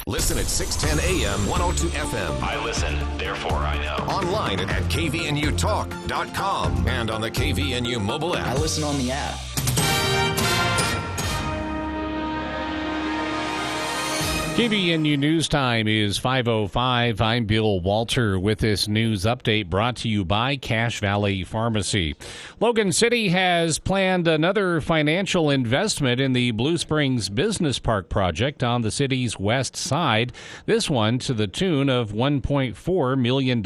Listen at 610 AM, 102 FM. I listen, therefore I know. Online at kvnutalk.com and on the KVNU mobile app. I listen on the app. KVNU News Time is 5:05. I'm Bill Walter with this news update brought to you by Cache Valley Pharmacy. Logan City has planned another financial investment in the Blue Springs Business Park project on the city's west side, this one to the tune of $1.4 million.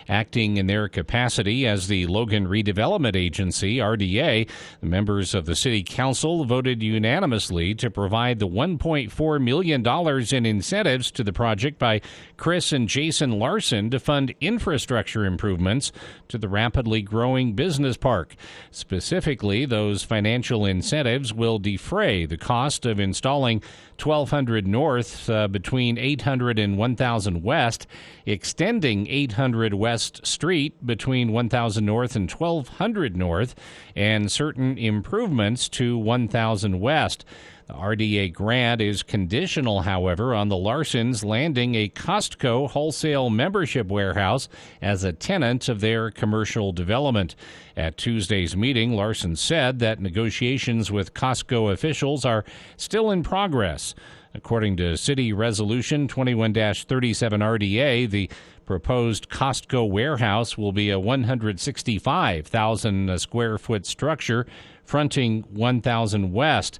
Acting in their capacity as the Logan Redevelopment Agency, RDA, the members of the City Council voted unanimously to provide the $1.4 million in incentives to the project by Chris and Jason Larson to fund infrastructure improvements to the rapidly growing business park. Specifically, those financial incentives will defray the cost of installing 1200 North between 800 and 1000 West, extending 800 West Street between 1000 North and 1200 North, and certain improvements to 1000 West. The RDA grant is conditional, however, on the Larsons landing a Costco wholesale membership warehouse as a tenant of their commercial development. At Tuesday's meeting, Larson said that negotiations with Costco officials are still in progress. According to City Resolution 21-37 RDA, the proposed Costco warehouse will be a 165,000 square foot structure fronting 1000 West.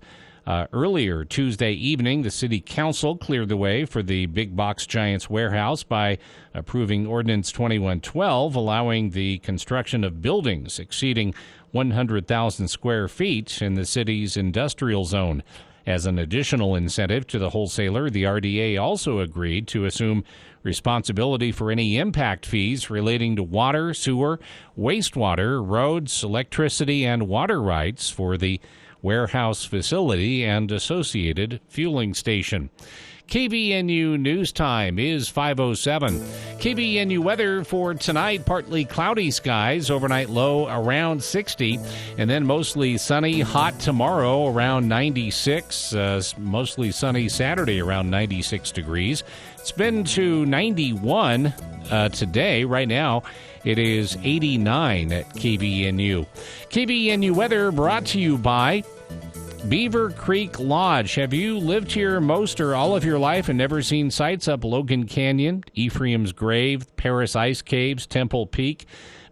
Earlier Tuesday evening, the City Council cleared the way for the Big Box Giants warehouse by approving Ordinance 2112, allowing the construction of buildings exceeding 100,000 square feet in the city's industrial zone. As an additional incentive to the wholesaler, the RDA also agreed to assume responsibility for any impact fees relating to water, sewer, wastewater, roads, electricity, and water rights for the warehouse facility and associated fueling station. KVNU News Time is 5:07. KVNU weather for tonight, partly cloudy skies, overnight low around 60, and then mostly sunny, hot tomorrow around 96, mostly sunny Saturday around 96 degrees. It's been to 91 today. Right now, it is 89 at KVNU. KVNU weather brought to you by Beaver Creek Lodge. Have you lived here most or all of your life and never seen sights up Logan Canyon, Ephraim's Grave, Paris Ice Caves, Temple Peak?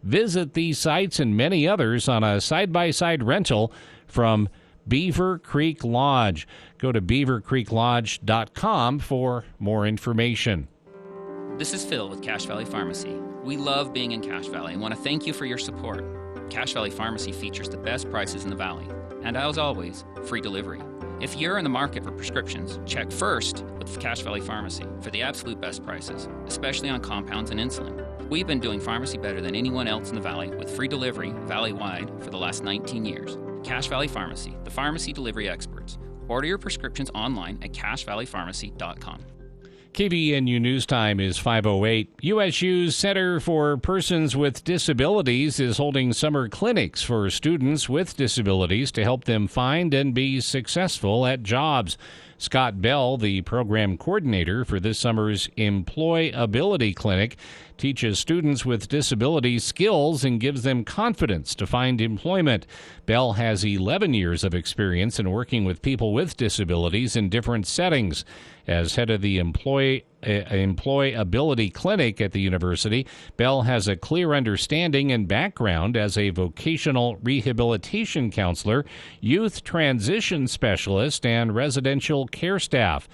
Visit these sites and many others on a side-by-side rental from Beaver Creek Lodge. Go to beavercreeklodge.com for more information. This is Phil with Cache Valley Pharmacy. We love being in Cache Valley and want to thank you for your support. Cache Valley Pharmacy features the best prices in the valley, and as always, free delivery. If you're in the market for prescriptions, check first with Cache Valley Pharmacy for the absolute best prices, especially on compounds and insulin. We've been doing pharmacy better than anyone else in the valley with free delivery valley-wide for the last 19 years. Cache Valley Pharmacy, the pharmacy delivery experts. Order your prescriptions online at cachevalleypharmacy.com. KVNU News Time is 5:08. USU's Center for Persons with Disabilities is holding summer clinics for students with disabilities to help them find and be successful at jobs. Scott Bell, the program coordinator for this summer's Employability Clinic, teaches students with disabilities skills and gives them confidence to find employment. Bell has 11 years of experience in working with people with disabilities in different settings. As head of the Employability Clinic at the university, Bell has a clear understanding and background as a vocational rehabilitation counselor, youth transition specialist, and residential care staff.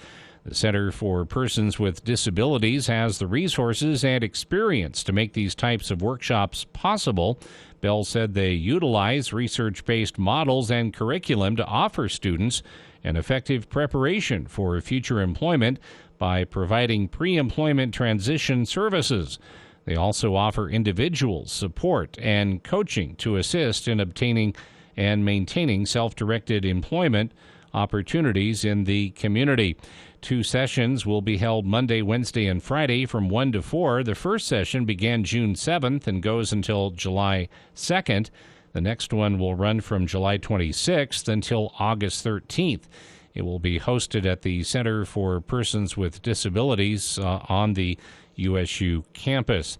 The Center for Persons with Disabilities has the resources and experience to make these types of workshops possible. Bell said they utilize research-based models and curriculum to offer students an effective preparation for future employment by providing pre-employment transition services. They also offer individual support and coaching to assist in obtaining and maintaining self-directed employment opportunities in the community. 2 sessions will be held Monday, Wednesday, and Friday from 1 to 4. The first session began June 7th and goes until July 2nd. The next one will run from July 26th until August 13th. It will be hosted at the Center for Persons with Disabilities on the USU campus.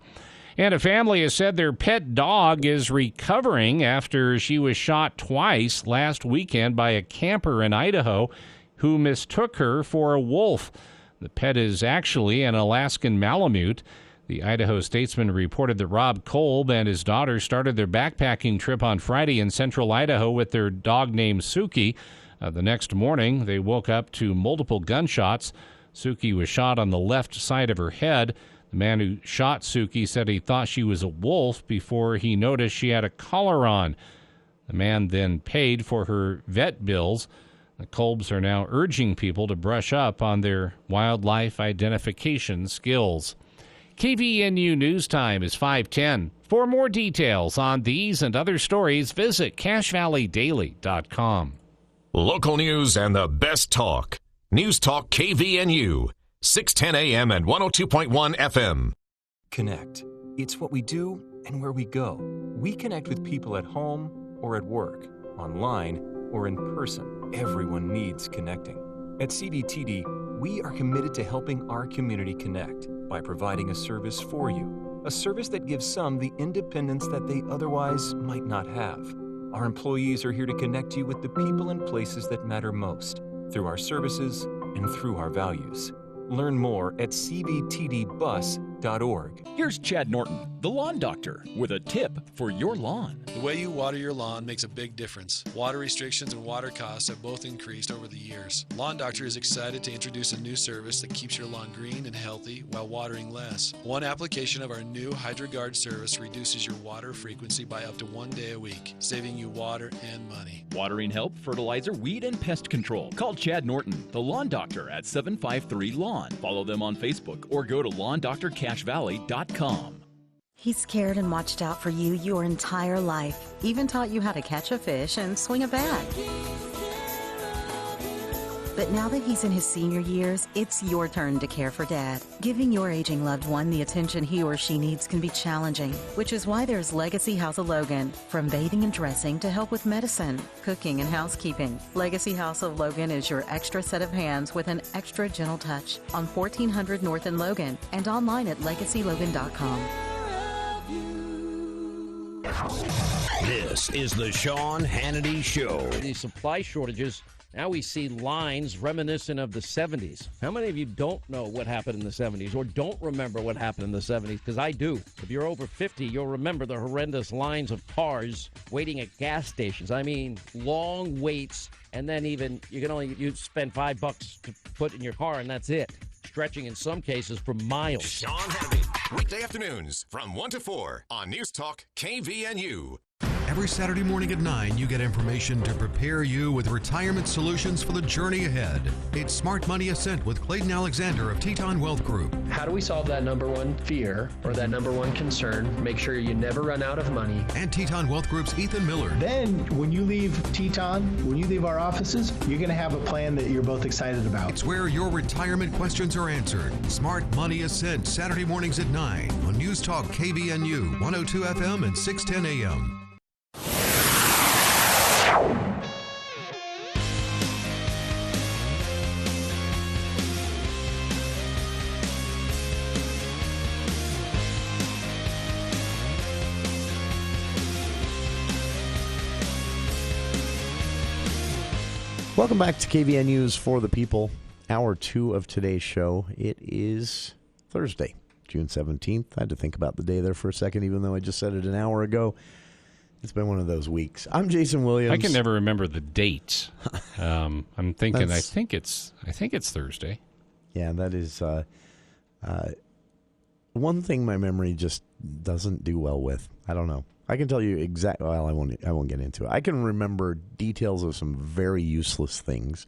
And a family has said their pet dog is recovering after she was shot twice last weekend by a camper in Idaho who mistook her for a wolf. The pet is actually an Alaskan Malamute. The Idaho Statesman reported that Rob Kolb and his daughter started their backpacking trip on Friday in central Idaho with their dog named Suki. The next morning, they woke up to multiple gunshots. Suki was shot on the left side of her head. The man who shot Suki said he thought she was a wolf before he noticed she had a collar on. The man then paid for her vet bills. The Kolbs are now urging people to brush up on their wildlife identification skills. KVNU News Time is 5:10. For more details on these and other stories, visit CashValleyDaily.com. Local news and the best talk. News Talk KVNU, 610 AM and 102.1 FM. Connect. It's what we do and where we go. We connect with people at home or at work, online or in person. Everyone needs connecting. At CBTD, we are committed to helping our community connect by providing a service for you, a service that gives some the independence that they otherwise might not have. Our employees are here to connect you with the people and places that matter most through our services and through our values. Learn more at cbtdbus.org. Here's Chad Norton, the lawn doctor, with a tip for your lawn. The way you water your lawn makes a big difference. Water restrictions and water costs have both increased over the years. Lawn Doctor is excited to introduce a new service that keeps your lawn green and healthy while watering less. One application of our new HydroGuard service reduces your water frequency by up to 1 day a week, saving you water and money. Watering help, fertilizer, weed, and pest control. Call Chad Norton, the lawn doctor, at 753-LAWN. Follow them on Facebook or go to LawnDoctorCashValley.com. He's cared and watched out for you your entire life, even taught you how to catch a fish and swing a bat. But now that he's in his senior years, it's your turn to care for Dad. Giving your aging loved one the attention he or she needs can be challenging, which is why there's Legacy House of Logan. From bathing and dressing to help with medicine, cooking, and housekeeping, Legacy House of Logan is your extra set of hands with an extra gentle touch on 1400 North in Logan and online at legacylogan.com. This is the Sean Hannity Show. These supply shortages, now we see lines reminiscent of the 70s. How many of you don't know what happened in the 70s or don't remember what happened in the 70s? Because I do. If you're over 50, you'll remember the horrendous lines of cars waiting at gas stations. I mean, long waits, and then even you spend $5 to put in your car, and that's it. Stretching in some cases for miles. Sean Hannity, weekday afternoons from 1 to 4 on News Talk KVNU. Every Saturday morning at 9, you get information to prepare you with retirement solutions for the journey ahead. It's Smart Money Ascent with Clayton Alexander of Teton Wealth Group. How do we solve that number one fear or that number one concern? Make sure you never run out of money. And Teton Wealth Group's Ethan Miller. Then, when you leave Teton, when you leave our offices, you're going to have a plan that you're both excited about. It's where your retirement questions are answered. Smart Money Ascent, Saturday mornings at 9 on News Talk KVNU, 102 FM and 610 AM. Welcome back to KVNU's For the People, Hour 2 of today's show. It is Thursday, June 17th. I had to think about the day there for a second, even though I just said it an hour ago. It's been one of those weeks. I'm Jason Williams. I can never remember the date. I'm thinking. I think it's Thursday. Yeah, that is one thing my memory just doesn't do well with. I don't know. I can tell you exactly. Well, I won't get into it. I can remember details of some very useless things,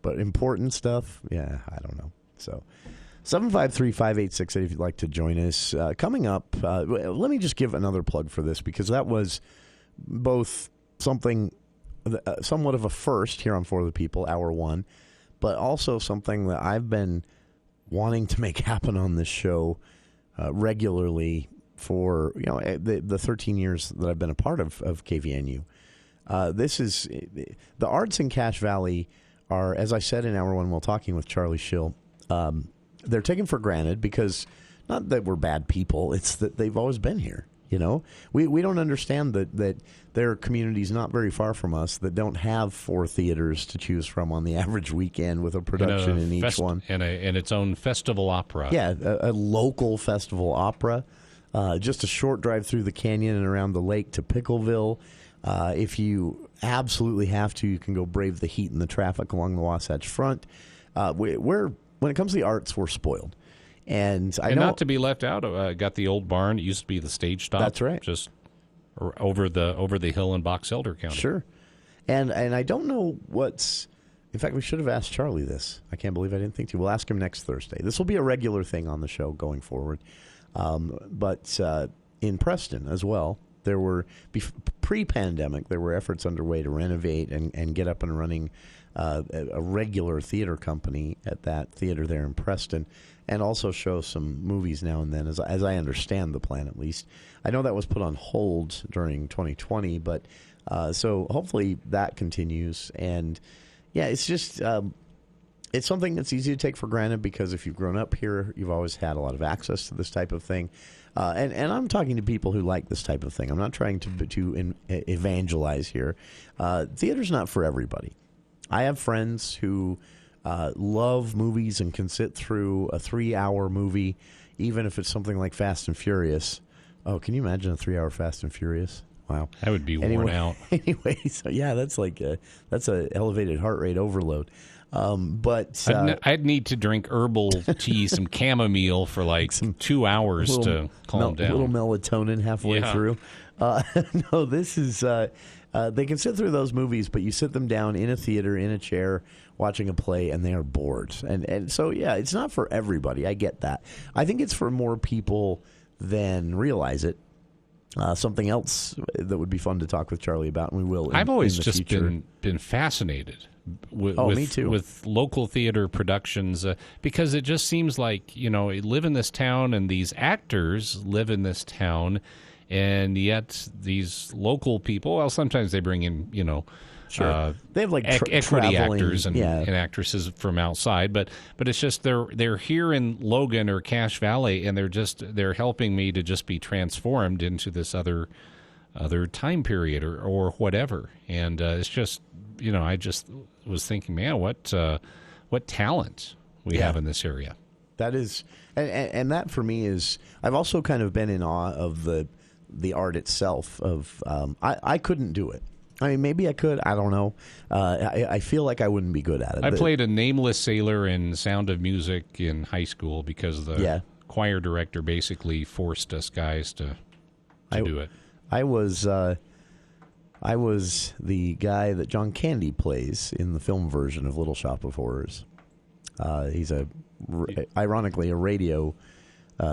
but important stuff, yeah, I don't know. So, 753-5868 if you'd like to join us. Coming up, let me just give another plug for this because that was both something, somewhat of a first here on For the People, Hour 1, but also something that I've been wanting to make happen on this show regularly for the 13 years that I've been a part of KVNU. This is the arts in Cache Valley are, as I said in Hour 1 while talking with Charlie Schill, they're taken for granted because not that we're bad people, it's that they've always been here. You know, we don't understand that there are communities not very far from us that don't have 4 theaters to choose from on the average weekend with a production in each one. And its own festival opera. Yeah, a local festival opera. Just a short drive through the canyon and around the lake to Pickleville. If you absolutely have to, you can go brave the heat and the traffic along the Wasatch Front. When it comes to the arts, we're spoiled. And I know, not to be left out, got the old barn. It used to be the stage stop. That's right. Just over the hill in Box Elder County. Sure. And I don't know what's... In fact, we should have asked Charlie this. I can't believe I didn't think to. We'll ask him next Thursday. This will be a regular thing on the show going forward. But in Preston as well, there were, pre-pandemic, there were efforts underway to renovate and get up and running a regular theater company at that theater there in Preston, and also show some movies now and then, as I understand the plan at least. I know that was put on hold during 2020, but so hopefully that continues. And yeah, it's just it's something that's easy to take for granted because if you've grown up here, you've always had a lot of access to this type of thing. And I'm talking to people who like this type of thing. I'm not trying to evangelize here. Theater's not for everybody. I have friends who love movies and can sit through a 3-hour movie, even if it's something like Fast and Furious. Oh, can you imagine a 3-hour Fast and Furious? Wow, that would be worn out. Anyway, so yeah, that's a elevated heart rate overload. But I'd need to drink herbal tea, some chamomile for like 2 hours to calm down. A little melatonin halfway through. No, this is. They can sit through those movies, but you sit them down in a theater, in a chair, watching a play, and they are bored. And so, yeah, it's not for everybody. I get that. I think it's for more people than realize it. Something else that would be fun to talk with Charlie about, and we will. I've always in the just future. been fascinated with, me too. with local theater productions because it just seems like, you know, you live in this town and these actors live in this town, and yet these local people, well, sometimes they bring in, you know, sure. They have like equity actors and actresses from outside, but it's just they're here in Logan or Cache Valley, and they're helping me to just be transformed into this other time period or whatever, and it's just, you know, I just was thinking, man, what talent we have in this area. That is, and that for me is, I've also kind of been in awe of the art itself. Of I couldn't do it. I mean, maybe I could. I don't know. I feel like I wouldn't be good at it. I played a nameless sailor in Sound of Music in high school because the choir director basically forced us guys to do it. I was the guy that John Candy plays in the film version of Little Shop of Horrors. He's ironically a radio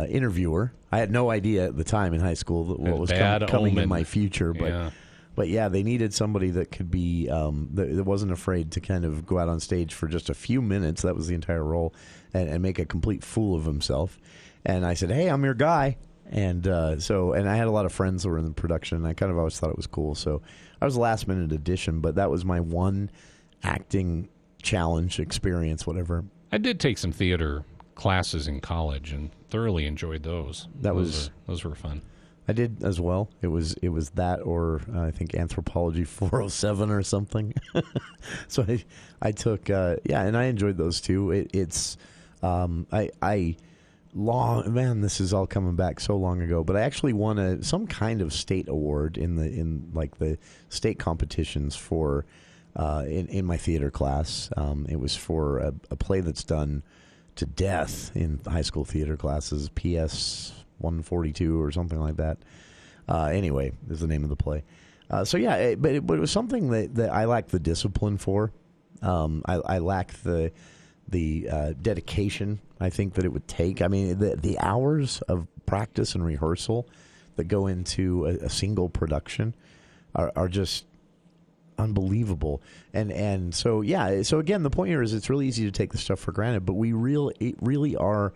interviewer. I had no idea at the time in high school what was coming in my future, but yeah, they needed somebody that could be that wasn't afraid to kind of go out on stage for just a few minutes. That was the entire role, and make a complete fool of himself. And I said, "Hey, I'm your guy." And and I had a lot of friends that were in the production, and I kind of always thought it was cool. So I was a last minute addition, but that was my one acting challenge experience, whatever. I did take some theater classes in college and thoroughly enjoyed those. Those were fun. I did as well. It was that, or I think Anthropology 407 or something. So I took and I enjoyed those too. This is all coming back so long ago, but I actually won some kind of state award in the state competitions for in my theater class. It was for a play that's done to death in high school theater classes, PS 142 or something like that. Anyway, is the name of the play. But it was something that I lacked the discipline for. I lacked the dedication I think that it would take. I mean, the hours of practice and rehearsal that go into a single production are just unbelievable. And so again, the point here is it's really easy to take this stuff for granted, but we really are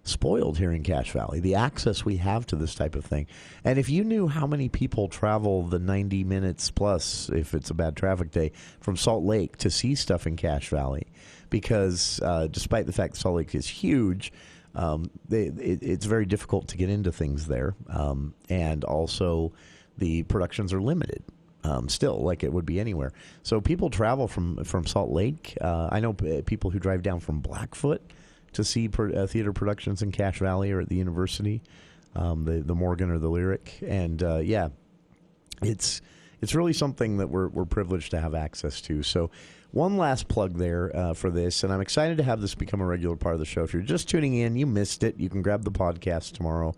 spoiled here in Cache Valley, the access we have to this type of thing. And if you knew how many people travel the 90 minutes plus, if it's a bad traffic day, from Salt Lake to see stuff in Cache Valley, because despite the fact Salt Lake is huge, it's very difficult to get into things there. And also the productions are limited. Still, like it would be anywhere. So people travel from Salt Lake. I know people who drive down from Blackfoot to see theater productions in Cache Valley or at the university, the Morgan or the Lyric. And, it's really something that we're privileged to have access to. So one last plug there for this, and I'm excited to have this become a regular part of the show. If you're just tuning in, you missed it. You can grab the podcast tomorrow.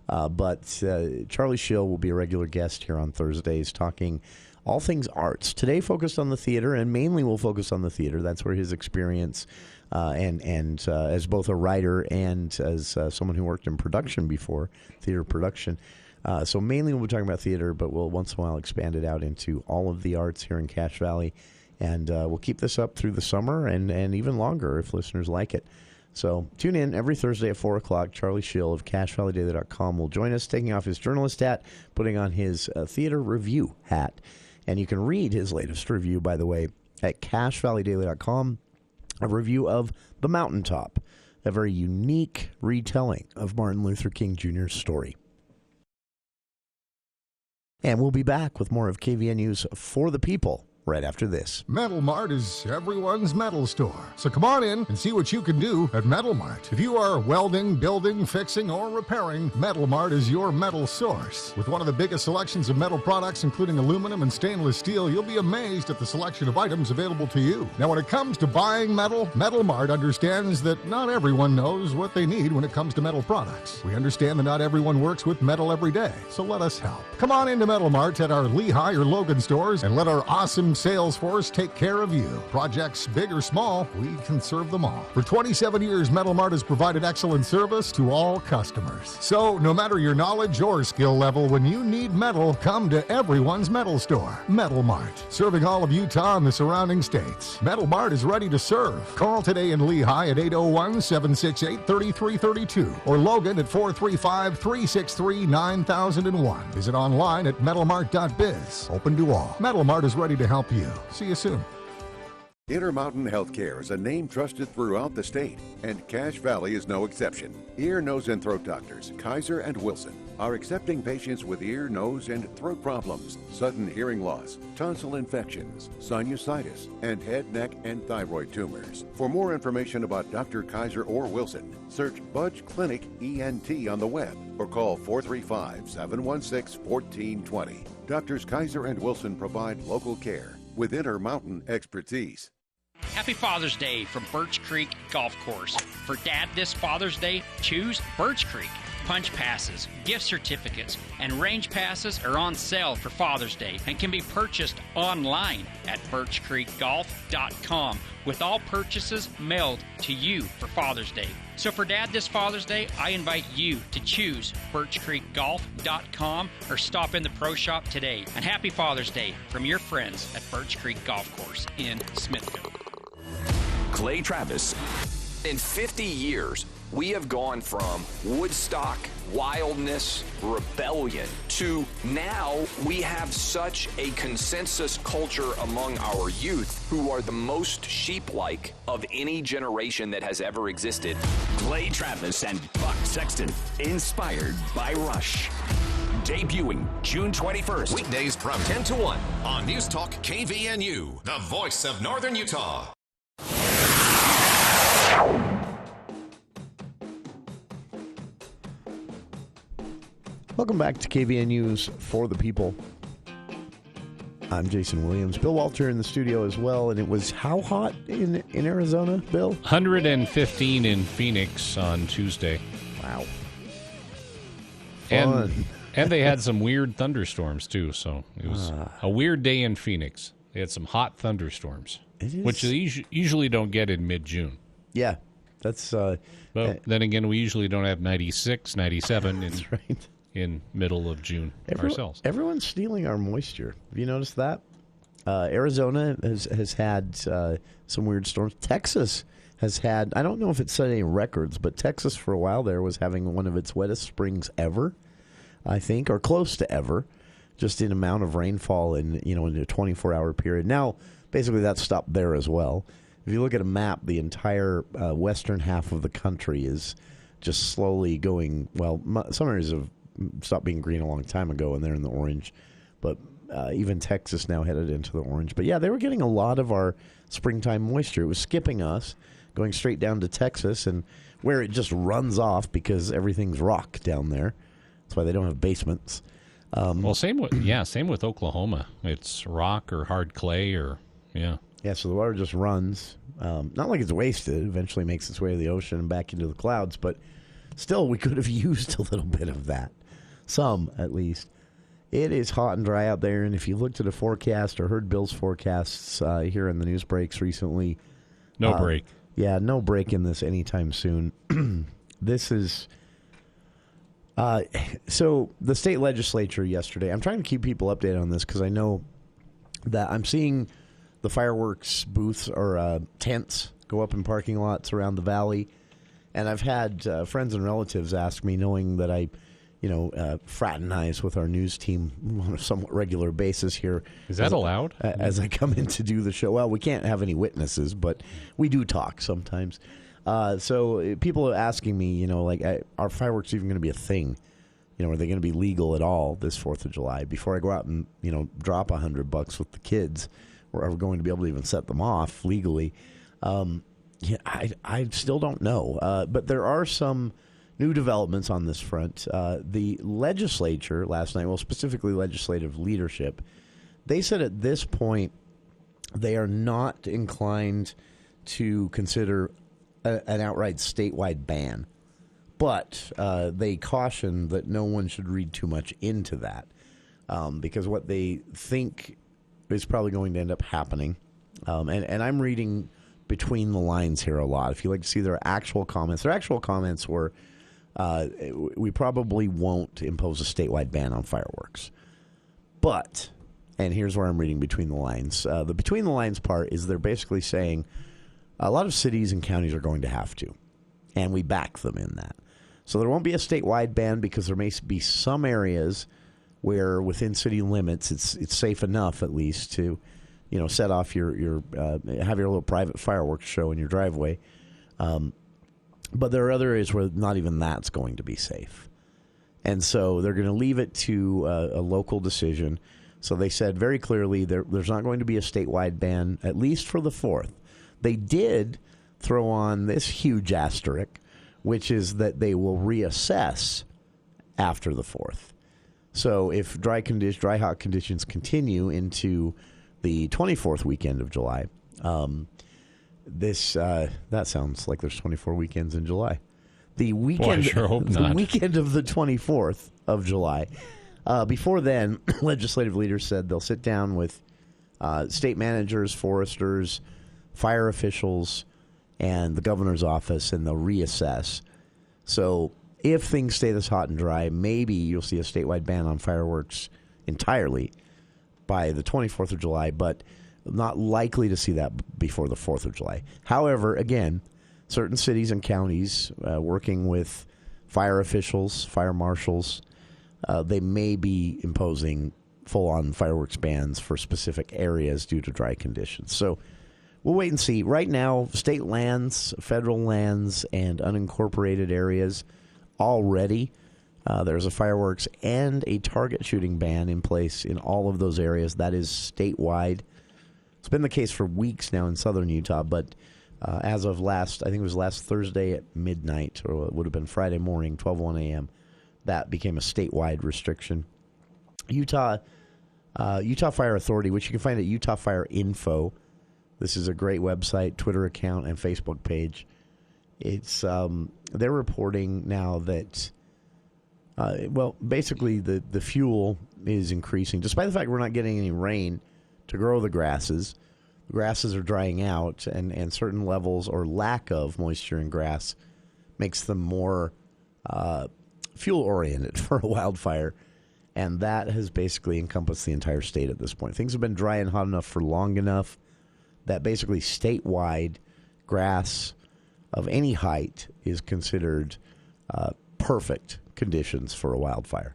But Charlie Schill will be a regular guest here on Thursdays talking all things arts. Today focused on the theater, and mainly we'll focus on the theater. That's where his experience and as both a writer and as someone who worked in production before, theater production. So mainly we'll be talking about theater, but we'll once in a while expand it out into all of the arts here in Cache Valley. And we'll keep this up through the summer and even longer if listeners like it. So tune in every Thursday at 4 o'clock. Charlie Schill of CacheValleyDaily.com will join us, taking off his journalist hat, putting on his theater review hat. And you can read his latest review, by the way, at CacheValleyDaily.com, a review of The Mountaintop, a very unique retelling of Martin Luther King Jr.'s story. And we'll be back with more of KVNU's For the People right after this. Metal Mart is everyone's metal store. So come on in and see what you can do at Metal Mart. If you are welding, building, fixing, or repairing, Metal Mart is your metal source. With one of the biggest selections of metal products, including aluminum and stainless steel, you'll be amazed at the selection of items available to you. Now, when it comes to buying metal, Metal Mart understands that not everyone knows what they need when it comes to metal products. We understand that not everyone works with metal every day, so let us help. Come on into Metal Mart at our Lehigh or Logan stores and let our awesome sales force take care of you. Projects big or small, we can serve them all. For 27 years, Metal Mart has provided excellent service to all customers. So no matter your knowledge or skill level, when you need metal, come to everyone's metal store. Metal Mart, serving all of Utah and the surrounding states. Metal Mart is ready to serve. Call today in Lehigh at 801-768-3332 or Logan at 435-363-9001. Visit online at metalmart.biz. Open to all. Metal Mart is ready to help you. See you soon. Intermountain Healthcare is a name trusted throughout the state, and Cache Valley is no exception. Ear, nose, and throat doctors Kaiser and Wilson are accepting patients with ear, nose, and throat problems, sudden hearing loss, tonsil infections, sinusitis, and head, neck, and thyroid tumors. For more information about Dr. Kaiser or Wilson, search Budge Clinic ENT on the web or call 435-716-1420. Doctors Kaiser and Wilson provide local care with Intermountain expertise. Happy Father's Day from Birch Creek Golf Course. For Dad this Father's Day, choose Birch Creek. Punch passes, gift certificates, and range passes are on sale for Father's Day and can be purchased online at birchcreekgolf.com with all purchases mailed to you for Father's Day. So for Dad this Father's Day, I invite you to choose birchcreekgolf.com or stop in the pro shop today. And happy Father's Day from your friends at Birch Creek Golf Course in Smithville. Clay Travis. In 50 years, we have gone from Woodstock, wildness, rebellion, to now we have such a consensus culture among our youth who are the most sheep-like of any generation that has ever existed. Clay Travis and Buck Sexton, inspired by Rush. Debuting June 21st. Weekdays from 10 to 1 on News Talk KVNU, the voice of Northern Utah. Welcome back to KVNU's For the People. I'm Jason Williams. Bill Walter in the studio as well. And it was how hot in Arizona, Bill? 115 in Phoenix on Tuesday. Wow. And they had some weird thunderstorms, too. So it was a weird day in Phoenix. They had some hot thunderstorms, which they usually don't get in mid-June. Yeah. That's. But then again, we usually don't have 96, 97 that's right. in middle of June ourselves. Everyone's stealing our moisture. Have you noticed that? Arizona has had some weird storms. Texas has had, I don't know if it set any records, but Texas for a while there was having one of its wettest springs ever, I think, or close to ever, just in amount of rainfall in a 24-hour period. Now, basically that stopped there as well. If you look at a map, the entire western half of the country is just slowly going, well, some areas have stopped being green a long time ago, and they're in the orange, but even Texas now headed into the orange. But yeah, they were getting a lot of our springtime moisture. It was skipping us, going straight down to Texas, and where it just runs off because everything's rock down there. That's why they don't have basements. Well, same with Oklahoma. It's rock or hard clay Yeah, so the water just runs. Not like it's wasted. It eventually makes its way to the ocean and back into the clouds, but still, we could have used a little bit of that. Some, at least. It is hot and dry out there, and if you looked at a forecast or heard Bill's forecasts here in the news breaks recently... No break. Yeah, no break in this anytime soon. This is... So the state legislature yesterday, I'm trying to keep people updated on this because I know that I'm seeing the fireworks booths or tents go up in parking lots around the valley. And I've had friends and relatives ask me, knowing that I, fraternize with our news team on a somewhat regular basis here. Is that allowed? As I come in to do the show. Well, we can't have any witnesses, but we do talk sometimes. So people are asking me, are fireworks even going to be a thing? Are they going to be legal at all this 4th of July? Before I go out and, drop $100 with the kids, we're going to be able to even set them off legally. I still don't know. But there are some new developments on this front. The legislature last night, well, specifically legislative leadership, they said at this point they are not inclined to consider an outright statewide ban. But they caution that no one should read too much into that because what they think is probably going to end up happening, and I'm reading between the lines here a lot. If you like to see their actual comments were, we probably won't impose a statewide ban on fireworks. But, and here's where I'm reading between the lines. The between the lines part is they're basically saying a lot of cities and counties are going to have to, and we back them in that. So there won't be a statewide ban because there may be some areas where within city limits it's safe enough at least to, set off your have your little private fireworks show in your driveway. But there are other areas where not even that's going to be safe. And so they're going to leave it to a local decision. So they said very clearly there's not going to be a statewide ban, at least for the 4th. They did throw on this huge asterisk, which is that they will reassess after the 4th. So if dry hot conditions continue into the 24th weekend of July, that sounds like there's 24 weekends in July. The weekend, I sure hope the not. weekend of the 24th of July. Before then, legislative leaders said they'll sit down with state managers, foresters, fire officials, and the governor's office, and they'll reassess. So if things stay this hot and dry, maybe you'll see a statewide ban on fireworks entirely by the 24th of July, but not likely to see that before the 4th of July. However, again, certain cities and counties working with fire officials, fire marshals, they may be imposing full-on fireworks bans for specific areas due to dry conditions. So we'll wait and see. Right now, state lands, federal lands, and unincorporated areas already, there's a fireworks and a target shooting ban in place in all of those areas. That is statewide. It's been the case for weeks now in southern Utah, but as of last Thursday at midnight, or it would have been Friday morning, 12:01 a.m., that became a statewide restriction. Utah Fire Authority, which you can find at Utah Fire Info. This is a great website, Twitter account, and Facebook page. It's they're reporting now that basically the fuel is increasing, despite the fact we're not getting any rain to grow the grasses. The grasses are drying out, and certain levels or lack of moisture in grass makes them more fuel-oriented for a wildfire, and that has basically encompassed the entire state at this point. Things have been dry and hot enough for long enough that basically statewide grass of any height is considered perfect conditions for a wildfire.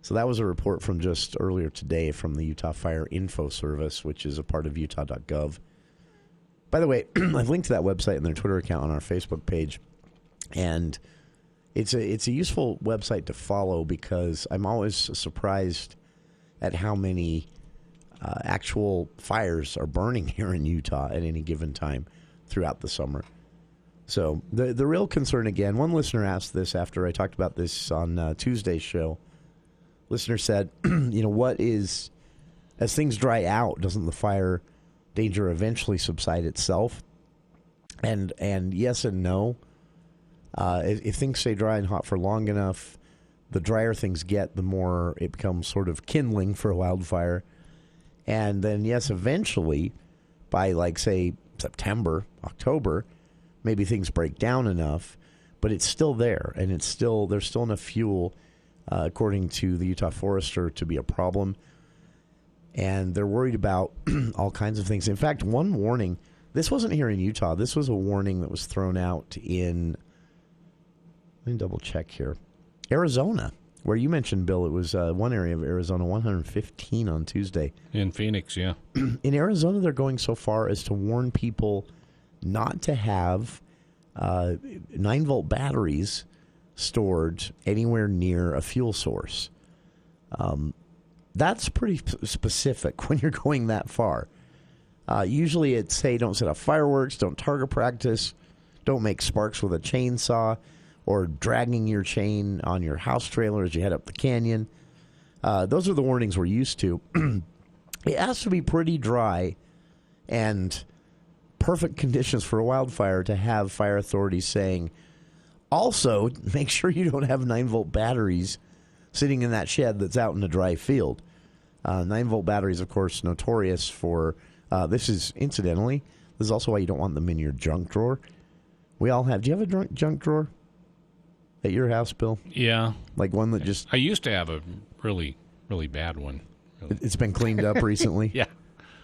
So that was a report from just earlier today from the Utah Fire Info Service, which is a part of utah.gov. By the way, I've linked to that website and their Twitter account on our Facebook page, and it's a useful website to follow because I'm always surprised at how many actual fires are burning here in Utah at any given time throughout the summer. So the real concern, again, one listener asked this after I talked about this on Tuesday's show. Listener said, what is, as things dry out, doesn't the fire danger eventually subside itself? And yes and no. If things stay dry and hot for long enough, the drier things get, the more it becomes sort of kindling for a wildfire. And then, yes, eventually, by say September, October, maybe things break down enough, but it's still there, and there's still enough fuel, according to the Utah Forester, to be a problem. And they're worried about all kinds of things. In fact, one warning, this wasn't here in Utah. This was a warning that was thrown out in, let me double check here, Arizona, where you mentioned, Bill. It was one area of Arizona, 115 on Tuesday. In Phoenix, yeah. In Arizona, they're going so far as to warn people not to have 9-volt batteries stored anywhere near a fuel source. That's pretty specific when you're going that far. Usually it's, hey, don't set off fireworks, don't target practice, don't make sparks with a chainsaw, or dragging your chain on your house trailer as you head up the canyon. Those are the warnings we're used to. It has to be pretty dry and perfect conditions for a wildfire to have fire authorities saying, also, make sure you don't have 9-volt batteries sitting in that shed that's out in a dry field. 9-volt batteries, of course, notorious for, this is also why you don't want them in your junk drawer. We all have, do you have a junk drawer at your house, Bill? Yeah. Like one that just... I used to have a really, really bad one. Really. It's been cleaned up recently? Yeah.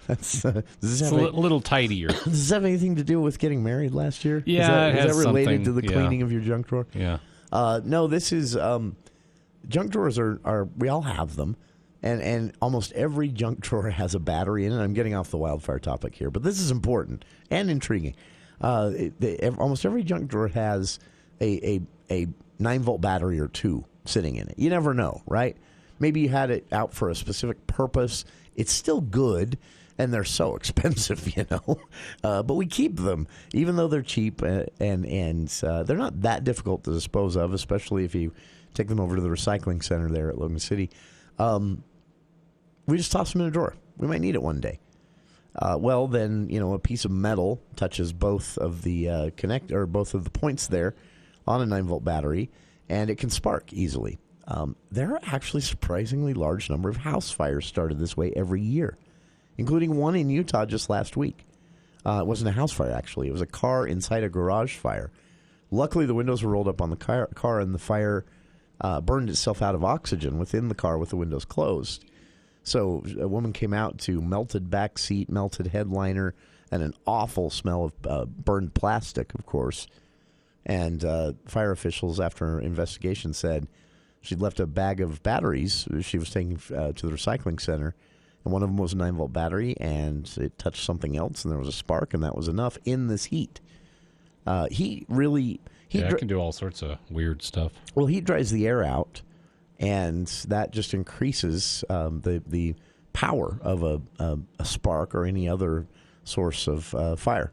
That's, it's a little tidier. Does this have anything to do with getting married last year? Yeah, is that related to the cleaning of your junk drawer? Yeah. No, this is... junk drawers are we all have them, and almost every junk drawer has a battery in it. I'm getting off the wildfire topic here, but this is important and intriguing. Almost every junk drawer has a 9-volt battery or two sitting in it. You never know, right? Maybe you had it out for a specific purpose. It's still good, and they're so expensive, but we keep them, even though they're cheap, and they're not that difficult to dispose of, especially if you take them over to the recycling center there at Logan City. We just toss them in a drawer. We might need it one day. Then, a piece of metal touches both of the both of the points there on a 9-volt battery, and it can spark easily. There are actually surprisingly large number of house fires started this way every year, including one in Utah just last week. It wasn't a house fire, actually. It was a car inside a garage fire. Luckily, the windows were rolled up on the car, and the fire burned itself out of oxygen within the car with the windows closed. So a woman came out to melted back seat, melted headliner, and an awful smell of burned plastic, of course. And fire officials, after investigation, said she'd left a bag of batteries she was taking to the recycling center, and one of them was a 9-volt battery, and it touched something else, and there was a spark, and that was enough in this heat. Heat can do all sorts of weird stuff. Well, heat dries the air out, and that just increases the power of a spark or any other source of fire.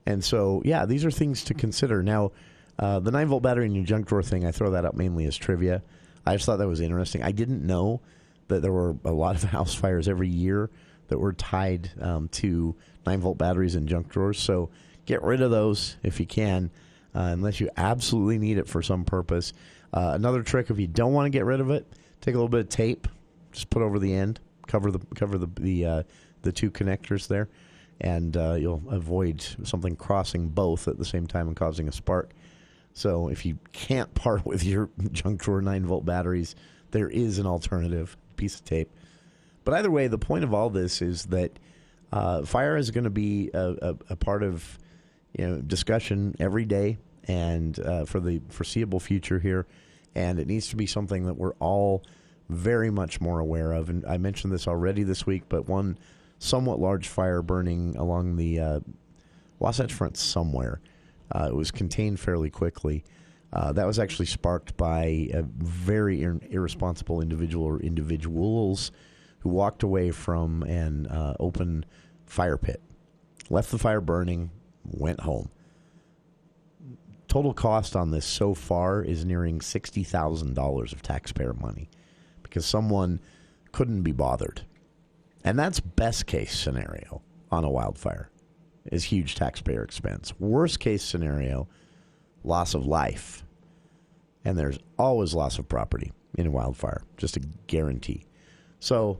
And so, yeah, these are things to consider. Now, the 9-volt battery in your junk drawer thing, I throw that up mainly as trivia. I just thought that was interesting. I didn't know that there were a lot of house fires every year that were tied to 9-volt batteries in junk drawers. So get rid of those if you can, unless you absolutely need it for some purpose. Another trick, if you don't want to get rid of it, take a little bit of tape, just put over the end, cover the two connectors there, and you'll avoid something crossing both at the same time and causing a spark. So if you can't part with your junk drawer 9-volt batteries, there is an alternative piece of tape. But either way, the point of all this is that fire is going to be a part of discussion every day and for the foreseeable future here. And it needs to be something that we're all very much more aware of. And I mentioned this already this week, but one somewhat large fire burning along the Wasatch Front somewhere. It was contained fairly quickly. That was actually sparked by a very irresponsible individual or individuals who walked away from an open fire pit, left the fire burning, went home. Total cost on this so far is nearing $60,000 of taxpayer money because someone couldn't be bothered. And that's best case scenario on a wildfire, is huge taxpayer expense. Worst case scenario, loss of life. And there's always loss of property in a wildfire, just a guarantee. So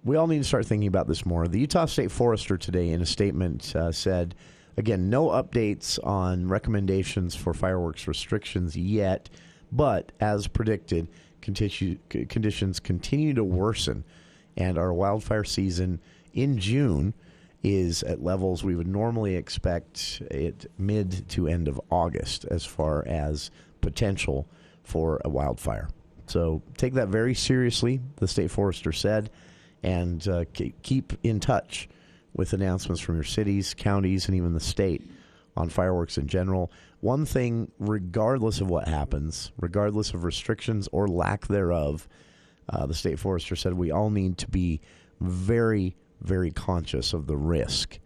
we all need to start thinking about this more. The Utah State Forester today in a statement said, again, no updates on recommendations for fireworks restrictions yet, but as predicted, conditions continue to worsen, and our wildfire season in June is at levels we would normally expect at mid to end of August as far as potential for a wildfire. So take that very seriously, the State Forester said, and keep in touch with announcements from your cities, counties, and even the state on fireworks in general. One thing, regardless of what happens, regardless of restrictions or lack thereof, the State Forester said we all need to be very, very conscious of the risk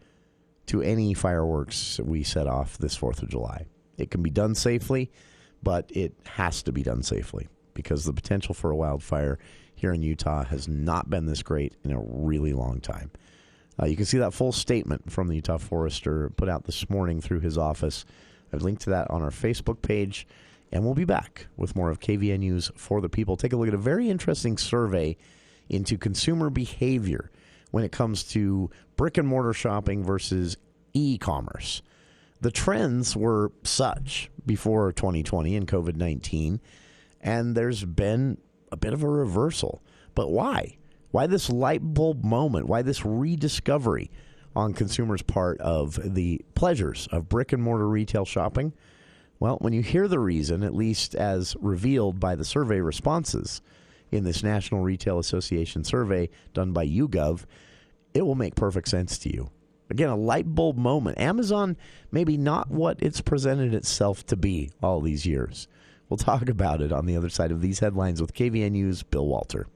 to any fireworks we set off this 4th of July. It can be done safely, but it has to be done safely because the potential for a wildfire here in Utah has not been this great in a really long time. You can see that full statement from the Utah Forester put out this morning through his office. I've linked to that on our Facebook page, and we'll be back with more of KVNU's For the People. Take a look at a very interesting survey into consumer behavior when it comes to brick-and-mortar shopping versus e-commerce. The trends were such before 2020 and COVID-19, and there's been a bit of a reversal. But why? Why this light bulb moment? Why this rediscovery on consumers' part of the pleasures of brick-and-mortar retail shopping? Well, when you hear the reason, at least as revealed by the survey responses in this National Retail Association survey done by YouGov, it will make perfect sense to you. Again, a light bulb moment. Amazon, maybe not what it's presented itself to be all these years. We'll talk about it on the other side of these headlines with KVNU's Bill Walter.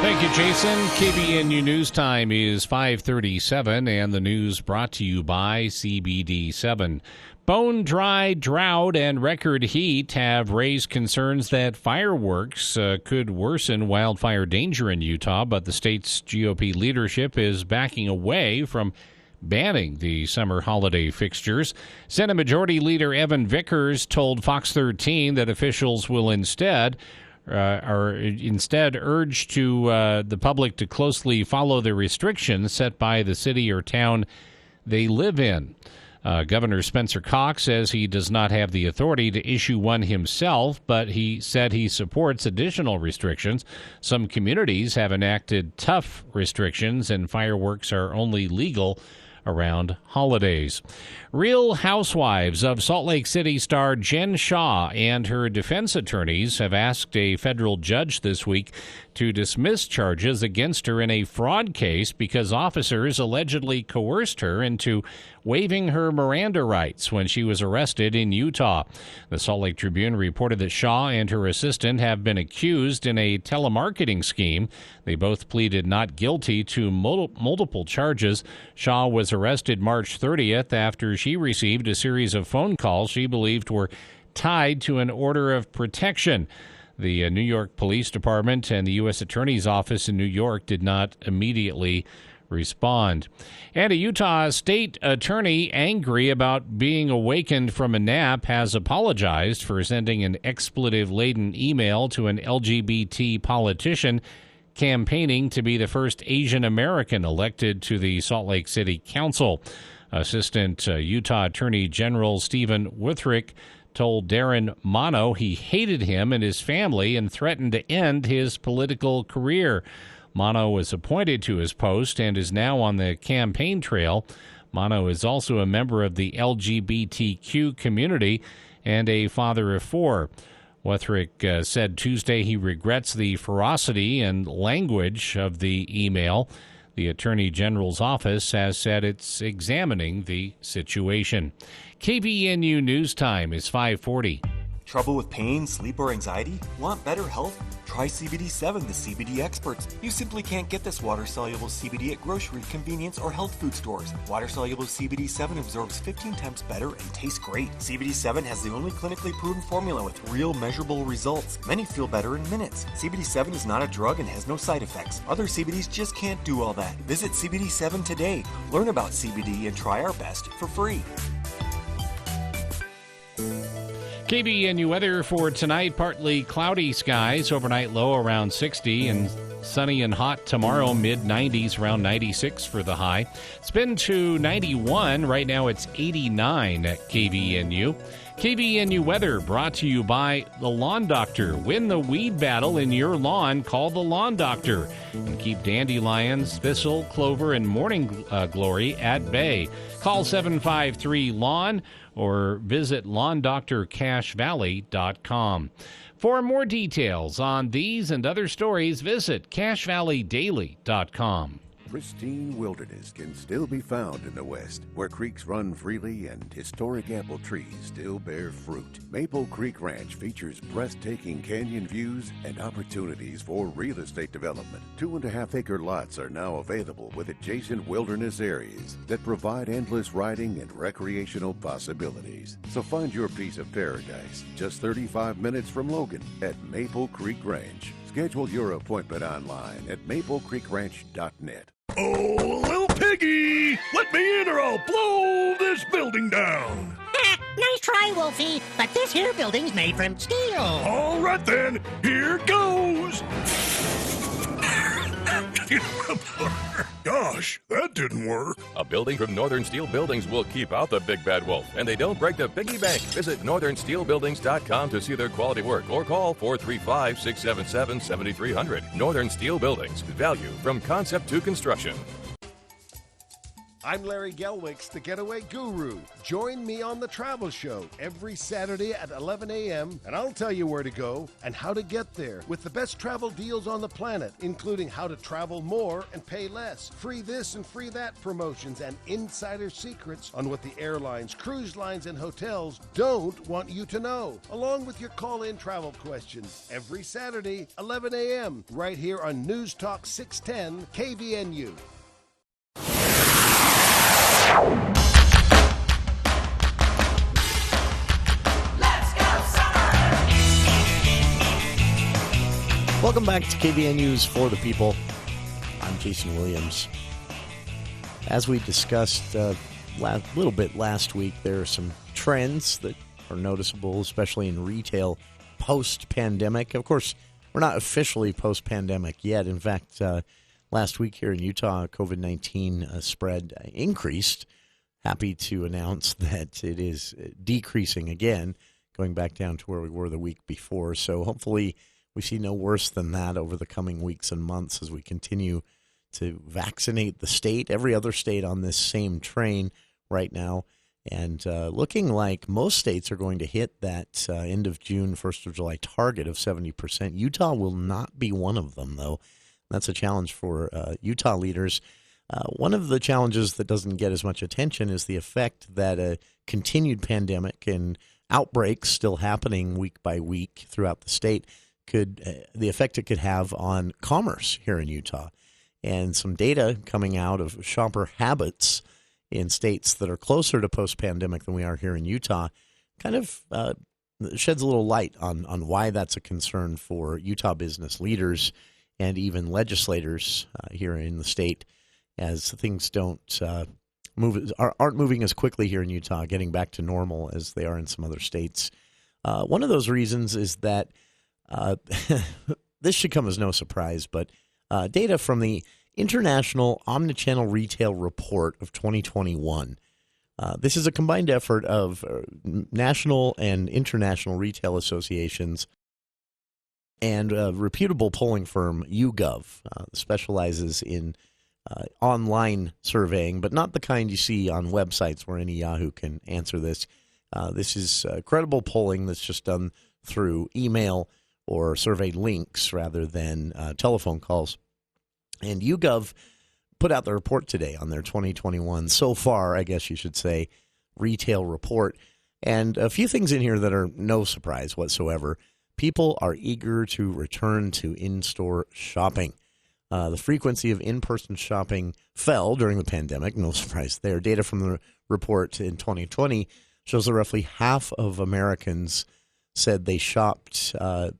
Thank you, Jason. KVNU News Time is 5:37, and the news brought to you by CBD7. Bone-dry drought and record heat have raised concerns that fireworks could worsen wildfire danger in Utah, but the state's GOP leadership is backing away from banning the summer holiday fixtures. Senate Majority Leader Evan Vickers told Fox 13 that officials will instead urge to the public to closely follow the restrictions set by the city or town they live in. Governor Spencer Cox says he does not have the authority to issue one himself, but he said he supports additional restrictions. Some communities have enacted tough restrictions, and fireworks are only legal around holidays. Real Housewives of Salt Lake City star Jen Shaw and her defense attorneys have asked a federal judge this week to dismiss charges against her in a fraud case because officers allegedly coerced her into waiving her Miranda rights when she was arrested in Utah. The Salt Lake Tribune reported that Shaw and her assistant have been accused in a telemarketing scheme. They both pleaded not guilty to multiple charges. Shaw was arrested March 30th after she received a series of phone calls she believed were tied to an order of protection. The New York Police Department and the U.S. Attorney's Office in New York did not immediately respond. And a Utah state attorney, angry about being awakened from a nap, has apologized for sending an expletive-laden email to an LGBT politician campaigning to be the first Asian American elected to the Salt Lake City Council. Assistant Utah Attorney General Stephen Withrick told Darren Mono he hated him and his family and threatened to end his political career. Mono was appointed to his post and is now on the campaign trail. Mono is also a member of the LGBTQ community and a father of 4. Wetherick said Tuesday he regrets the ferocity and language of the email. The Attorney General's office has said it's examining the situation. KVNU News Time is 5:40. Trouble with pain, sleep, or anxiety? Want better health? Try CBD7, the CBD experts. You simply can't get this water-soluble CBD at grocery, convenience, or health food stores. Water-soluble CBD7 absorbs 15 times better and tastes great. CBD7 has the only clinically proven formula with real measurable results. Many feel better in minutes. CBD7 is not a drug and has no side effects. Other CBDs just can't do all that. Visit CBD7 today. Learn about CBD and try our best for free. KVNU weather for tonight, partly cloudy skies, overnight low around 60, and sunny and hot tomorrow, mid-90s, around 96 for the high. It's been to 91. Right now it's 89 at KVNU. KVNU weather brought to you by the Lawn Doctor. Win the weed battle in your lawn. Call the Lawn Doctor and keep dandelions, thistle, clover, and morning glory at bay. Call 753-LAWN or visit LawndoctorCacheValley.com. For more details on these and other stories, visit CacheValleyDaily.com. Pristine wilderness can still be found in the West, where creeks run freely and historic apple trees still bear fruit. Maple Creek Ranch features breathtaking canyon views and opportunities for real estate development. 2.5-acre lots are now available with adjacent wilderness areas that provide endless riding and recreational possibilities. So find your piece of paradise just 35 minutes from Logan at Maple Creek Ranch. Schedule your appointment online at maplecreekranch.net. Oh, little piggy! Let me in or I'll blow this building down! Nice try, Wolfie, but this here building's made from steel. All right then, here goes! Gosh, that didn't work. A building from Northern Steel Buildings will keep out the big bad wolf, and they don't break the piggy bank. Visit northernsteelbuildings.com to see their quality work or call 435-677-7300. Northern Steel Buildings. Value from concept to construction. I'm Larry Gelwicks, the Getaway Guru. Join me on the Travel Show every Saturday at 11 a.m., and I'll tell you where to go and how to get there with the best travel deals on the planet, including how to travel more and pay less, free this and free that promotions, and insider secrets on what the airlines, cruise lines, and hotels don't want you to know, along with your call-in travel questions. Every Saturday, 11 a.m., right here on News Talk 610 KVNU. Welcome back to KVNU's For the People. I'm Jason Williams. As we discussed a little bit last week, there are some trends that are noticeable, especially in retail post-pandemic. Of course, we're not officially post-pandemic yet. In fact, last week here in Utah, COVID-19 spread increased. Happy to announce that it is decreasing again, going back down to where we were the week before. So hopefully we see no worse than that over the coming weeks and months as we continue to vaccinate the state, every other state on this same train right now. And looking like most states are going to hit that end of June, 1st of July target of 70%. Utah will not be one of them, though. That's a challenge for Utah leaders. One of the challenges that doesn't get as much attention is the effect that a continued pandemic and outbreaks still happening week by week throughout the state the effect it could have on commerce here in Utah. And some data coming out of shopper habits in states that are closer to post-pandemic than we are here in Utah kind of sheds a little light on why that's a concern for Utah business leaders and even legislators here in the state, as things aren't moving as quickly here in Utah, getting back to normal as they are in some other states. One of those reasons is that this should come as no surprise, but data from the International Omnichannel Retail Report of 2021. This is a combined effort of national and international retail associations And a reputable polling firm, YouGov, specializes in online surveying, but not the kind you see on websites where any Yahoo can answer this. This is credible polling that's just done through email or survey links rather than telephone calls. And YouGov put out the report today on their 2021, so far, I guess you should say, retail report. And a few things in here that are no surprise whatsoever. People are eager to return to in-store shopping. The frequency of in-person shopping fell during the pandemic. No surprise there. Data from the report in 2020 shows that roughly half of Americans said they shopped a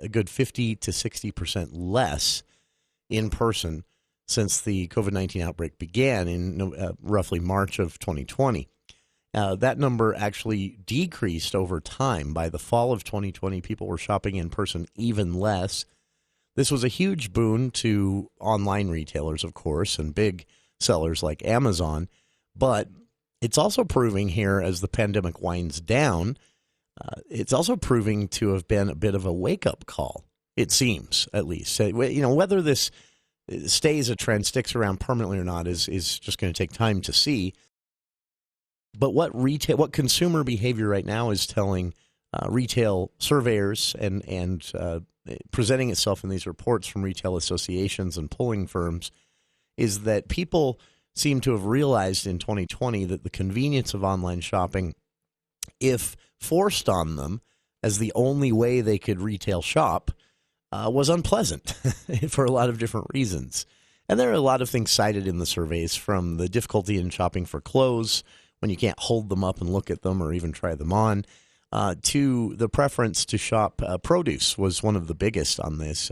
good 50 to 60% less in person since the COVID-19 outbreak began in roughly March of 2020. That number actually decreased over time. By the fall of 2020, people were shopping in person even less. This was a huge boon to online retailers, of course, and big sellers like Amazon. But it's also proving here, as the pandemic winds down, it's also proving to have been a bit of a wake-up call, it seems, at least. Whether this stays a trend, sticks around permanently or not, is just going to take time to see. But what consumer behavior right now is telling retail surveyors and presenting itself in these reports from retail associations and polling firms is that people seem to have realized in 2020 that the convenience of online shopping, if forced on them as the only way they could retail shop, was unpleasant for a lot of different reasons. And there are a lot of things cited in the surveys, from the difficulty in shopping for clothes when you can't hold them up and look at them or even try them on, to the preference to shop produce was one of the biggest on this.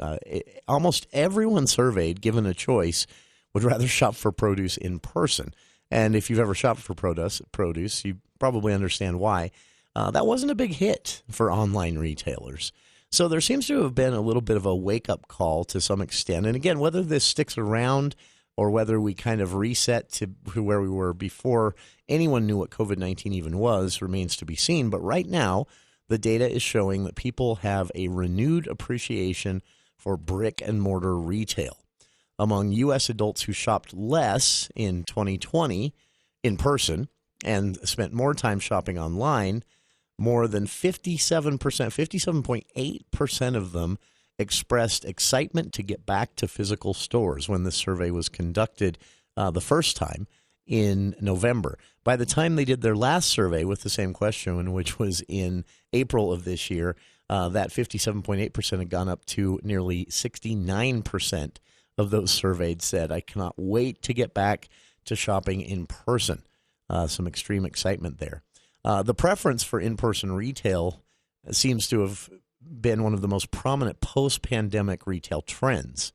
Almost everyone surveyed, given a choice, would rather shop for produce in person. And if you've ever shopped for produce, you probably understand why. That wasn't a big hit for online retailers. So there seems to have been a little bit of a wake-up call to some extent. And again, whether this sticks around or whether we kind of reset to where we were before anyone knew what COVID-19 even was remains to be seen. But right now, the data is showing that people have a renewed appreciation for brick-and-mortar retail. Among U.S. adults who shopped less in 2020 in person and spent more time shopping online, more than 57.8% of them expressed excitement to get back to physical stores when this survey was conducted the first time in November. By the time they did their last survey with the same question, which was in April of this year, that 57.8% had gone up to nearly 69% of those surveyed said, I cannot wait to get back to shopping in person. Some extreme excitement there. The preference for in-person retail seems to have been one of the most prominent post-pandemic retail trends.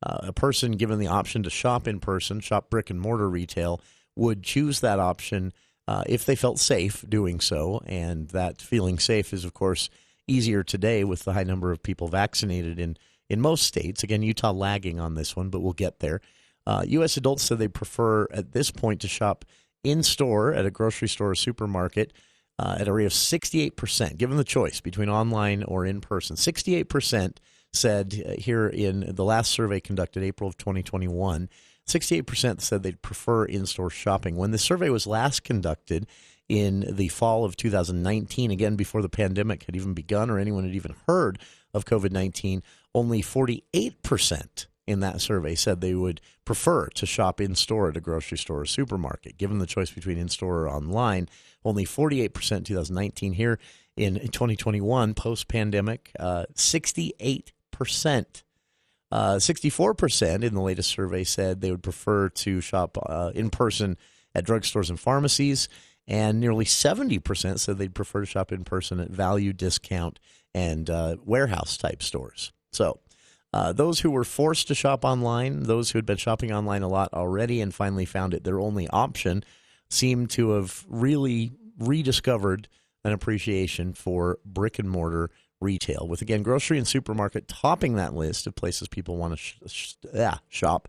A person given the option to shop in person, shop brick-and-mortar retail, would choose that option if they felt safe doing so. And that feeling safe is, of course, easier today with the high number of people vaccinated in most states. Again, Utah lagging on this one, but we'll get there. U.S. adults said they prefer at this point to shop in-store at a grocery store or supermarket at a rate of 68%, given the choice between online or in-person. 68% said here in the last survey conducted April of 2021, 68% said they'd prefer in-store shopping. When the survey was last conducted in the fall of 2019, again, before the pandemic had even begun or anyone had even heard of COVID-19, only 48% in that survey said they would prefer to shop in-store at a grocery store or supermarket. Given the choice between in-store or online, only 48% in 2019. Here in 2021, post-pandemic, 68%. 64% in the latest survey said they would prefer to shop in person at drugstores and pharmacies, and nearly 70% said they'd prefer to shop in person at value, discount, and warehouse-type stores. So those who were forced to shop online, those who had been shopping online a lot already and finally found it their only option, seem to have really rediscovered an appreciation for brick-and-mortar retail, with, again, grocery and supermarket topping that list of places people want to shop.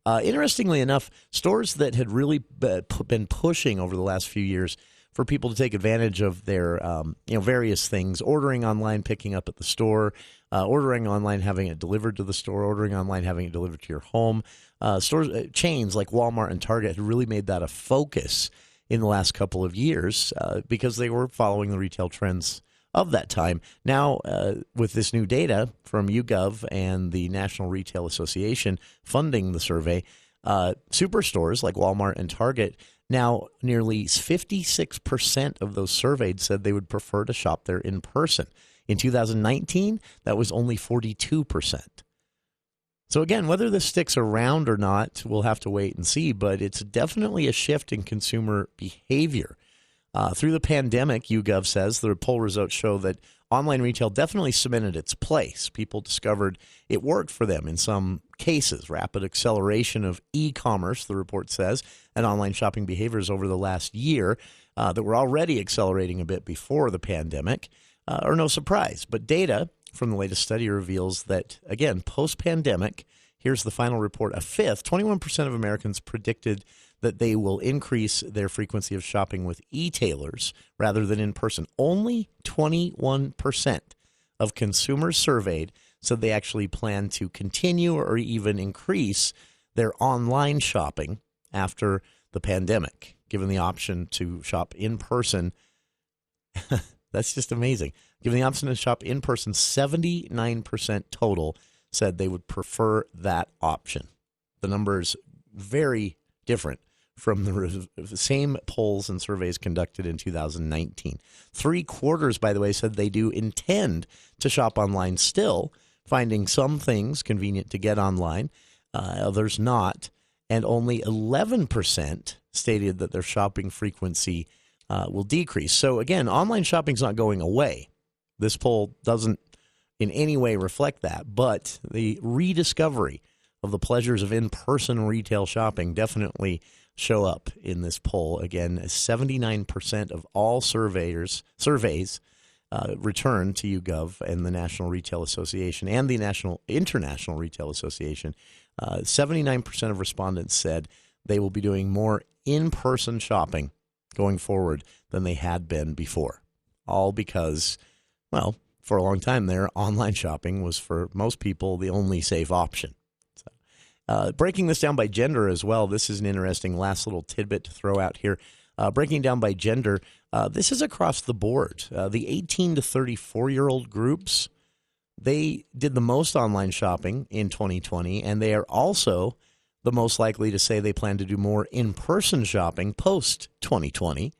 Interestingly enough, stores that had really been pushing over the last few years for people to take advantage of their various things, ordering online, picking up at the store, ordering online, having it delivered to the store, ordering online, having it delivered to your home. Chains like Walmart and Target had really made that a focus in the last couple of years because they were following the retail trends of that time. Now, with this new data from YouGov and the National Retail Association funding the survey, superstores like Walmart and Target, now nearly 56% of those surveyed said they would prefer to shop there in person. In 2019, that was only 42%. So again, whether this sticks around or not, we'll have to wait and see, but it's definitely a shift in consumer behavior. Through the pandemic, YouGov says, the poll results show that online retail definitely cemented its place. People discovered it worked for them in some cases. Rapid acceleration of e-commerce, the report says, and online shopping behaviors over the last year that were already accelerating a bit before the pandemic are no surprise. But data from the latest study reveals that, again, post-pandemic, here's the final report, 21% of Americans predicted that they will increase their frequency of shopping with e-tailers rather than in person. Only 21% of consumers surveyed said they actually plan to continue or even increase their online shopping after the pandemic, given the option to shop in person. That's just amazing. Given the option to shop in person, 79% total said they would prefer that option. The numbers very different from the same polls and surveys conducted in 2019. 3/4, by the way, said they do intend to shop online still, finding some things convenient to get online, others not. And only 11% stated that their shopping frequency will decrease. So again, online shopping's not going away. This poll doesn't in any way reflect that, but the rediscovery of the pleasures of in-person retail shopping definitely show up in this poll. Again, 79% of all surveys returned to YouGov and the National Retail Association and the International Retail Association. 79% of respondents said they will be doing more in-person shopping going forward than they had been before. All because, well, for a long time there, online shopping was for most people the only safe option. Breaking this down by gender as well, this is an interesting last little tidbit to throw out here. Breaking down by gender, this is across the board. The 18 to 34-year-old groups, they did the most online shopping in 2020, and they are also the most likely to say they plan to do more in-person shopping post-2020.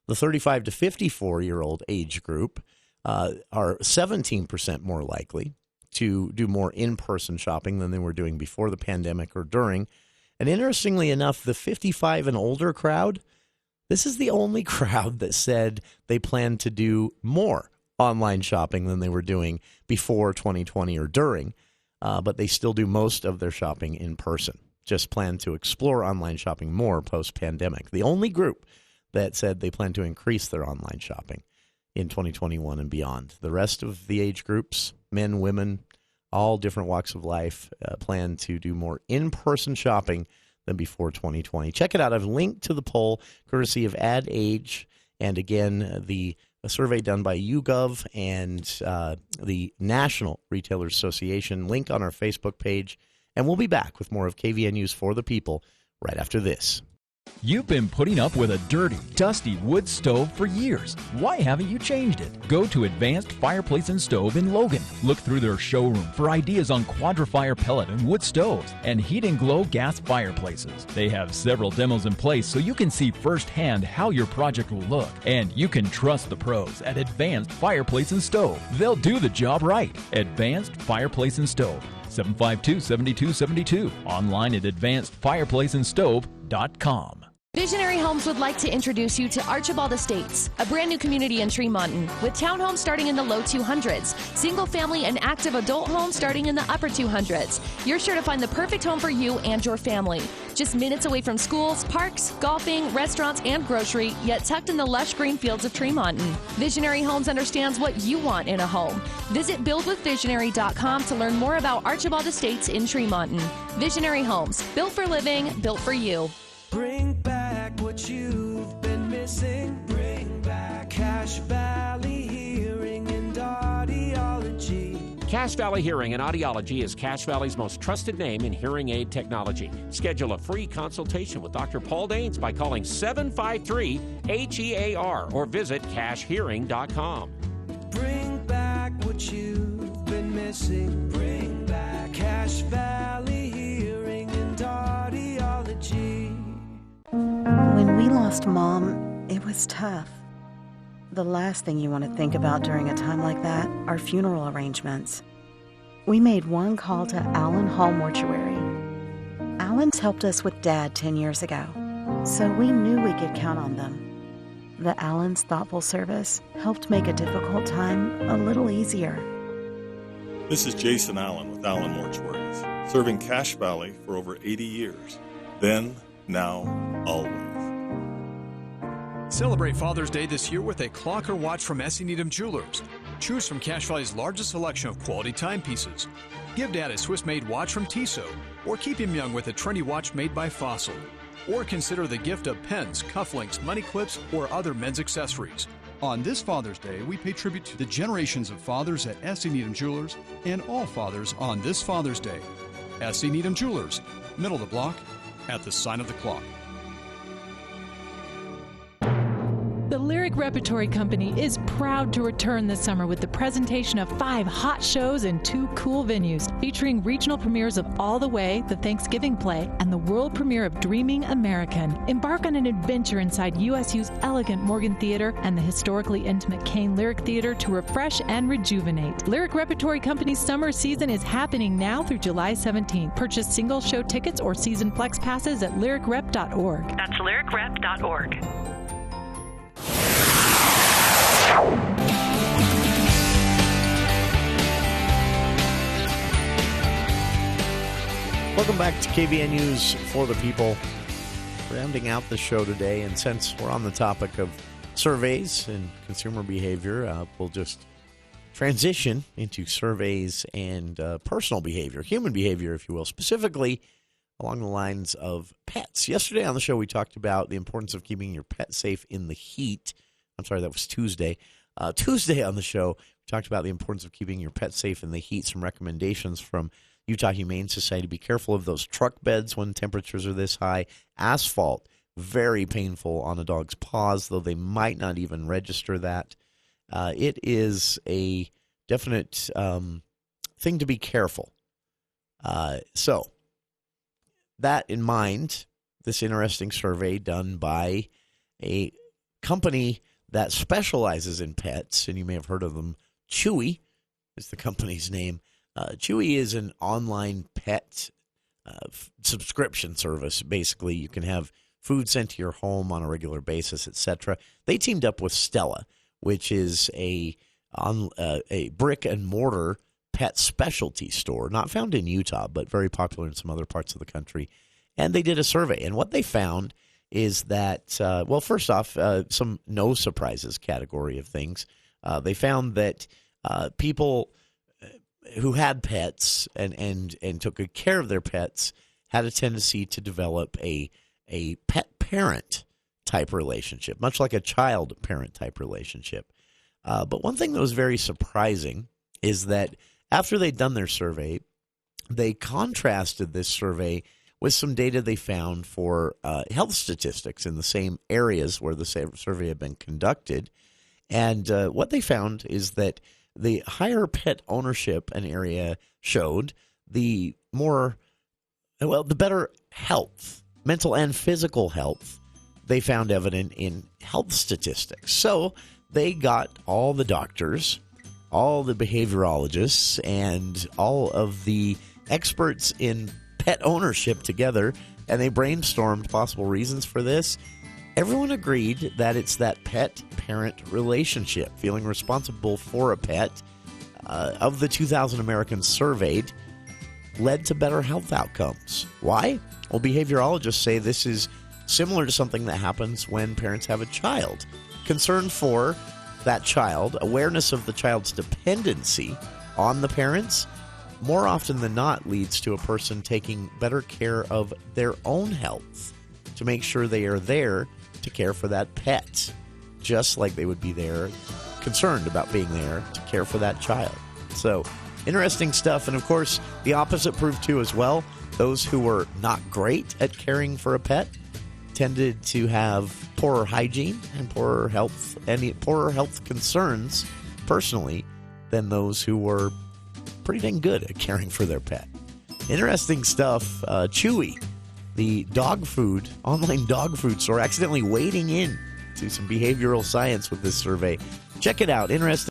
The 35 to 54-year-old age group are 17% more likely to do more in-person shopping than they were doing before the pandemic or during. And interestingly enough, the 55 and older crowd, this is the only crowd that said they plan to do more online shopping than they were doing before 2020 or during, but they still do most of their shopping in person. Just plan to explore online shopping more post-pandemic. The only group that said they plan to increase their online shopping in 2021 and beyond. The rest of the age groups, men, women, all different walks of life, plan to do more in-person shopping than before 2020. Check it out. I've linked to the poll courtesy of Ad Age, and again, the survey done by YouGov and the National Retailers Association. Link on our Facebook page, and we'll be back with more of KVNU's For the People right after this. You've been putting up with a dirty, dusty wood stove for years. Why haven't you changed it? Go to Advanced Fireplace and Stove in Logan. Look through their showroom for ideas on Quadra-Fire pellet and wood stoves and Heat and Glow gas fireplaces. They have several demos in place so you can see firsthand how your project will look. And you can trust the pros at Advanced Fireplace and Stove. They'll do the job right. Advanced Fireplace and Stove. 752-7272. Online at advancedfireplaceandstove.com. Visionary Homes would like to introduce you to Archibald Estates, a brand new community in Tremonton, with townhomes starting in the low 200s, single family and active adult homes starting in the upper 200s. You're sure to find the perfect home for you and your family. Just minutes away from schools, parks, golfing, restaurants, and grocery, yet tucked in the lush green fields of Tremonton. Visionary Homes understands what you want in a home. Visit buildwithvisionary.com to learn more about Archibald Estates in Tremonton. Visionary Homes, built for living, built for you. Bring back what you've been missing. Bring Cache Valley Hearing and Audiology. Cache Valley Hearing and Audiology is Cache Valley's most trusted name in hearing aid technology. Schedule a free consultation with Dr. Paul Danes by calling 753-HEAR or visit cachehearing.com. Bring back what you've been missing. Bring back Cache Valley Hearing and Audiology. When we lost Mom, it was tough. The last thing you want to think about during a time like that are funeral arrangements. We made one call to Allen Hall Mortuary. Allen's helped us with Dad 10 years ago, so we knew we could count on them. The Allen's thoughtful service helped make a difficult time a little easier. This is Jason Allen with Allen Mortuaries, serving Cache Valley for over 80 years. Then, now, always. Celebrate Father's Day this year with a clock or watch from S.E. Needham Jewelers. Choose from Cache Valley's largest selection of quality timepieces. Give Dad a Swiss-made watch from Tissot, or keep him young with a trendy watch made by Fossil. Or consider the gift of pens, cufflinks, money clips, or other men's accessories. On this Father's Day, we pay tribute to the generations of fathers at S.E. Needham Jewelers and all fathers on this Father's Day. S.E. Needham Jewelers, middle of the block, at the sign of the clock. The Lyric Repertory Company is proud to return this summer with the presentation of 5 hot shows and 2 cool venues, featuring regional premieres of All the Way, the Thanksgiving play, and the world premiere of Dreaming American. Embark on an adventure inside USU's elegant Morgan Theater and the historically intimate Kane Lyric Theater to refresh and rejuvenate. Lyric Repertory Company's summer season is happening now through July 17th. Purchase single show tickets or season flex passes at lyricrep.org. That's lyricrep.org. Welcome back to KVN News for the People. Rounding out the show today, and since we're on the topic of surveys and consumer behavior, we'll just transition into surveys and personal behavior, human behavior, if you will, specifically along the lines of pets. Yesterday on the show, we talked about the importance of keeping your pet safe in the heat. I'm sorry, that was Tuesday. Tuesday on the show, we talked about the importance of keeping your pet safe in the heat. Some recommendations from Utah Humane Society. Be careful of those truck beds when temperatures are this high. Asphalt, very painful on a dog's paws, though they might not even register that. It is a definite thing to be careful. So, that in mind, this interesting survey done by a company that specializes in pets, and you may have heard of them. Chewy is the company's name. Chewy is an online pet subscription service. Basically, you can have food sent to your home on a regular basis, etc. They teamed up with Stella, which is a brick-and-mortar pet specialty store, not found in Utah, but very popular in some other parts of the country. And they did a survey, and what they found is that, well, first off, some no surprises category of things. They found that people who had pets and took good care of their pets had a tendency to develop a pet-parent type relationship, much like a child-parent type relationship. But one thing that was very surprising is that after they'd done their survey, they contrasted this survey with some data they found for health statistics in the same areas where the survey had been conducted. And what they found is that the higher pet ownership an area showed, the better health, mental and physical health, they found evident in health statistics. So they got all the doctors, all the behaviorologists, and all of the experts in pet ownership together, and they brainstormed possible reasons for this. Everyone agreed that it's that pet-parent relationship, feeling responsible for a pet. Of the 2,000 Americans surveyed, led to better health outcomes. Why? Well, behaviorologists say this is similar to something that happens when parents have a child. Concern for that child, awareness of the child's dependency on the parents, more often than not leads to a person taking better care of their own health to make sure they are there to care for that pet. just like they would be there, concerned about being there to care for that child. So, interesting stuff. And of course, the opposite proved true as well. Those who were not great at caring for a pet tended to have poorer hygiene and poorer health concerns personally than those who were pretty dang good at caring for their pet. Interesting stuff. Chewy, the online dog food store, accidentally wading in to some behavioral science with this survey. Check it out. Interesting.